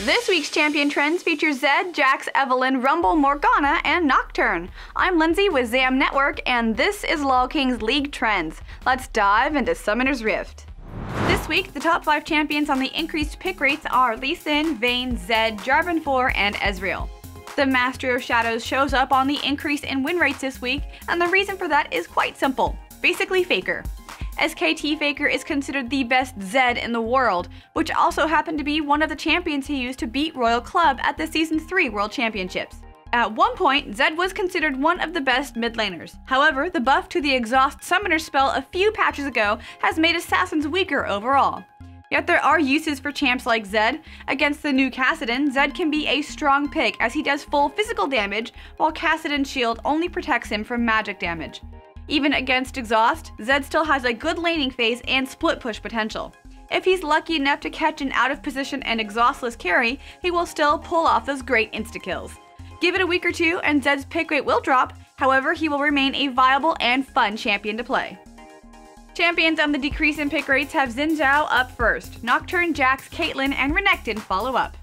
This week's Champion Trends feature Zed, Jax, Evelynn, Rumble, Morgana, and Nocturne. I'm Lindsay with ZAM Network, and this is LolKing's League Trends. Let's dive into Summoner's Rift. This week, the top 5 champions on the increased pick rates are Lee Sin, Vayne, Zed, Jarvan 4, and Ezreal. The Master of Shadows shows up on the increase in win rates this week, and the reason for that is quite simple. Basically Faker. SKT Faker is considered the best Zed in the world, which also happened to be one of the champions he used to beat Royal Club at the Season 3 World Championships. At one point, Zed was considered one of the best mid laners. However, the buff to the Exhaust Summoner spell a few patches ago has made Assassins weaker overall. Yet there are uses for champs like Zed. Against the new Kassadin, Zed can be a strong pick as he does full physical damage, while Kassadin's shield only protects him from magic damage. Even against Exhaust, Zed still has a good laning phase and split push potential. If he's lucky enough to catch an out of position and exhaustless carry, he will still pull off those great insta-kills. Give it a week or two and Zed's pick rate will drop, however he will remain a viable and fun champion to play. Champions on the decrease in pick rates have Xin Zhao up first, Nocturne, Jax, Caitlyn, and Renekton follow up.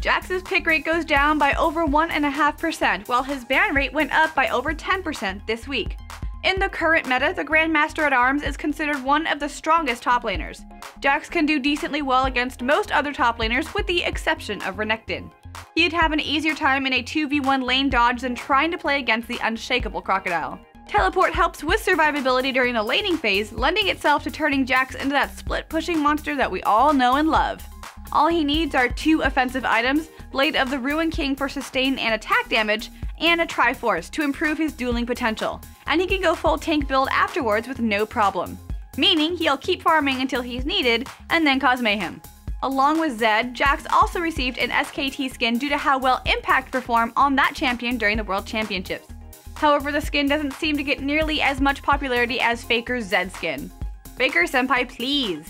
Jax's pick rate goes down by over 1.5%, while his ban rate went up by over 10% this week. In the current meta, the Grandmaster at Arms is considered one of the strongest top laners. Jax can do decently well against most other top laners with the exception of Renekton. He'd have an easier time in a 2v1 lane dodge than trying to play against the unshakable Crocodile. Teleport helps with survivability during the laning phase, lending itself to turning Jax into that split-pushing monster that we all know and love. All he needs are 2 offensive items, Blade of the Ruined King for sustain and attack damage, and a Triforce to improve his dueling potential, and he can go full tank build afterwards with no problem. Meaning he'll keep farming until he's needed, and then cause mayhem. Along with Zed, Jax also received an SKT skin due to how well Impact performed on that champion during the World Championships. However, the skin doesn't seem to get nearly as much popularity as Faker's Zed skin. Faker senpai, please!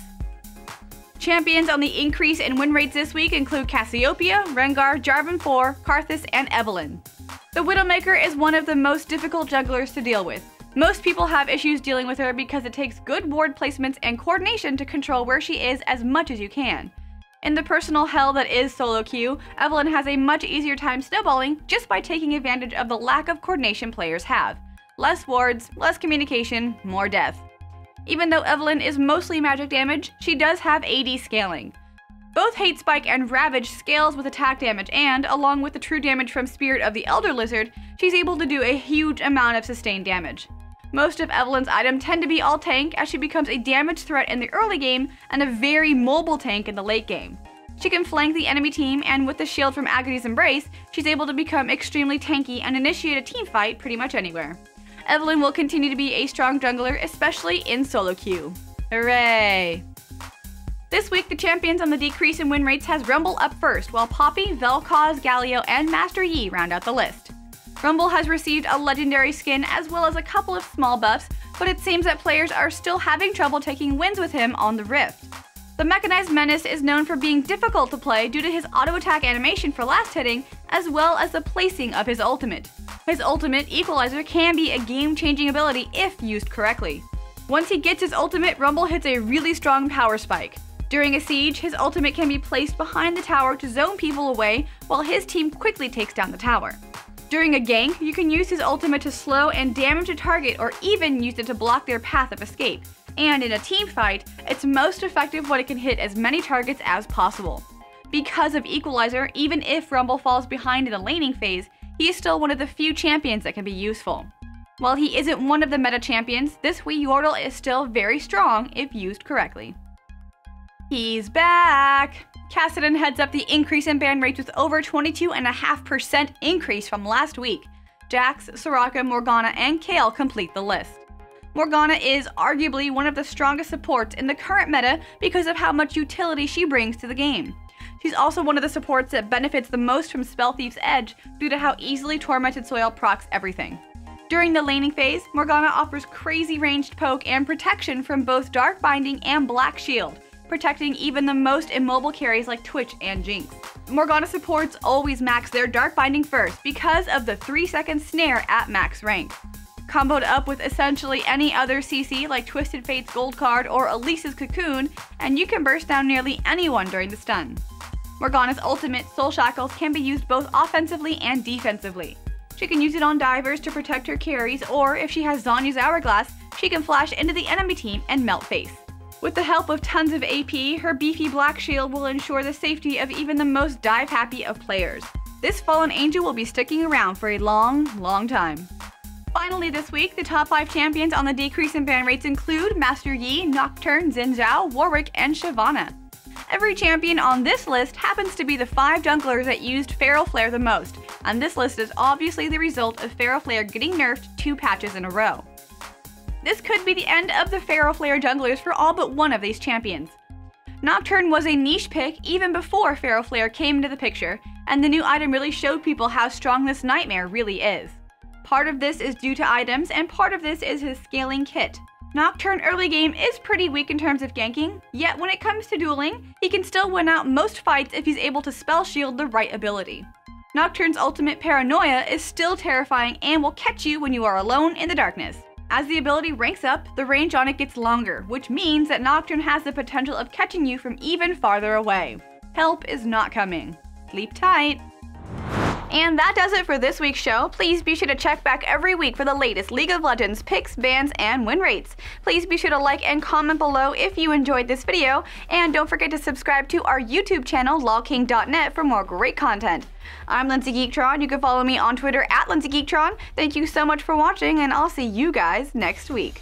Champions on the increase in win rates this week include Cassiopeia, Rengar, Jarvan 4, Karthus, and Evelynn. The Widowmaker is one of the most difficult jugglers to deal with. Most people have issues dealing with her because it takes good ward placements and coordination to control where she is as much as you can. In the personal hell that is solo queue, Evelynn has a much easier time snowballing just by taking advantage of the lack of coordination players have. Less wards, less communication, more death. Even though Evelynn is mostly magic damage, she does have AD scaling. Both Hate Spike and Ravage scales with attack damage and, along with the true damage from Spirit of the Elder Lizard, she's able to do a huge amount of sustained damage. Most of Evelynn's items tend to be all tank as she becomes a damage threat in the early game and a very mobile tank in the late game. She can flank the enemy team, and with the shield from Aghady's Embrace, she's able to become extremely tanky and initiate a team fight pretty much anywhere. Evelynn will continue to be a strong jungler, especially in solo queue. Hooray! This week, the champions on the decrease in win rates has Rumble up first, while Poppy, Vel'Koz, Galio, and Master Yi round out the list. Rumble has received a legendary skin as well as a couple of small buffs, but it seems that players are still having trouble taking wins with him on the Rift. The Mechanized Menace is known for being difficult to play due to his auto-attack animation for last hitting, as well as the placing of his ultimate. His ultimate, Equalizer, can be a game-changing ability if used correctly. Once he gets his ultimate, Rumble hits a really strong power spike. During a siege, his ultimate can be placed behind the tower to zone people away while his team quickly takes down the tower. During a gank, you can use his ultimate to slow and damage a target or even use it to block their path of escape. And in a team fight, it's most effective when it can hit as many targets as possible. Because of Equalizer, even if Rumble falls behind in the laning phase, he is still one of the few champions that can be useful. While he isn't one of the meta champions, this wee Yordle is still very strong if used correctly. He's back! Kassadin heads up the increase in ban rates with over 22.5% increase from last week. Jax, Soraka, Morgana, and Kayle complete the list. Morgana is arguably one of the strongest supports in the current meta because of how much utility she brings to the game. She's also one of the supports that benefits the most from Spell Thief's Edge due to how easily Tormented Soil procs everything. During the laning phase, Morgana offers crazy ranged poke and protection from both Dark Binding and Black Shield, protecting even the most immobile carries like Twitch and Jinx. Morgana supports always max their Dark Binding first because of the 3-second snare at max rank. Comboed up with essentially any other CC like Twisted Fate's Gold Card or Elise's Cocoon, and you can burst down nearly anyone during the stun. Morgana's ultimate, Soul Shackles, can be used both offensively and defensively. She can use it on divers to protect her carries, or if she has Zhonya's Hourglass, she can flash into the enemy team and melt face. With the help of tons of AP, her beefy black shield will ensure the safety of even the most dive-happy of players. This fallen angel will be sticking around for a long, long time. Finally this week, the top 5 champions on the decrease in ban rates include Master Yi, Nocturne, Xin Zhao, Warwick, and Shyvana. Every champion on this list happens to be the 5 junglers that used Feral Flare the most, and this list is obviously the result of Feral Flare getting nerfed 2 patches in a row. This could be the end of the Feral Flare junglers for all but one of these champions. Nocturne was a niche pick even before Feral Flare came into the picture, and the new item really showed people how strong this nightmare really is. Part of this is due to items, and part of this is his scaling kit. Nocturne early game is pretty weak in terms of ganking, yet when it comes to dueling, he can still win out most fights if he's able to spell shield the right ability. Nocturne's ultimate Paranoia is still terrifying and will catch you when you are alone in the darkness. As the ability ranks up, the range on it gets longer, which means that Nocturne has the potential of catching you from even farther away. Help is not coming. Sleep tight. And that does it for this week's show. Please be sure to check back every week for the latest League of Legends picks, bans, and win rates. Please be sure to like and comment below if you enjoyed this video, and don't forget to subscribe to our YouTube channel, LolKing.net, for more great content. I'm Lindsay Geektron. You can follow me on Twitter @LindsayGeektron. Thank you so much for watching, and I'll see you guys next week.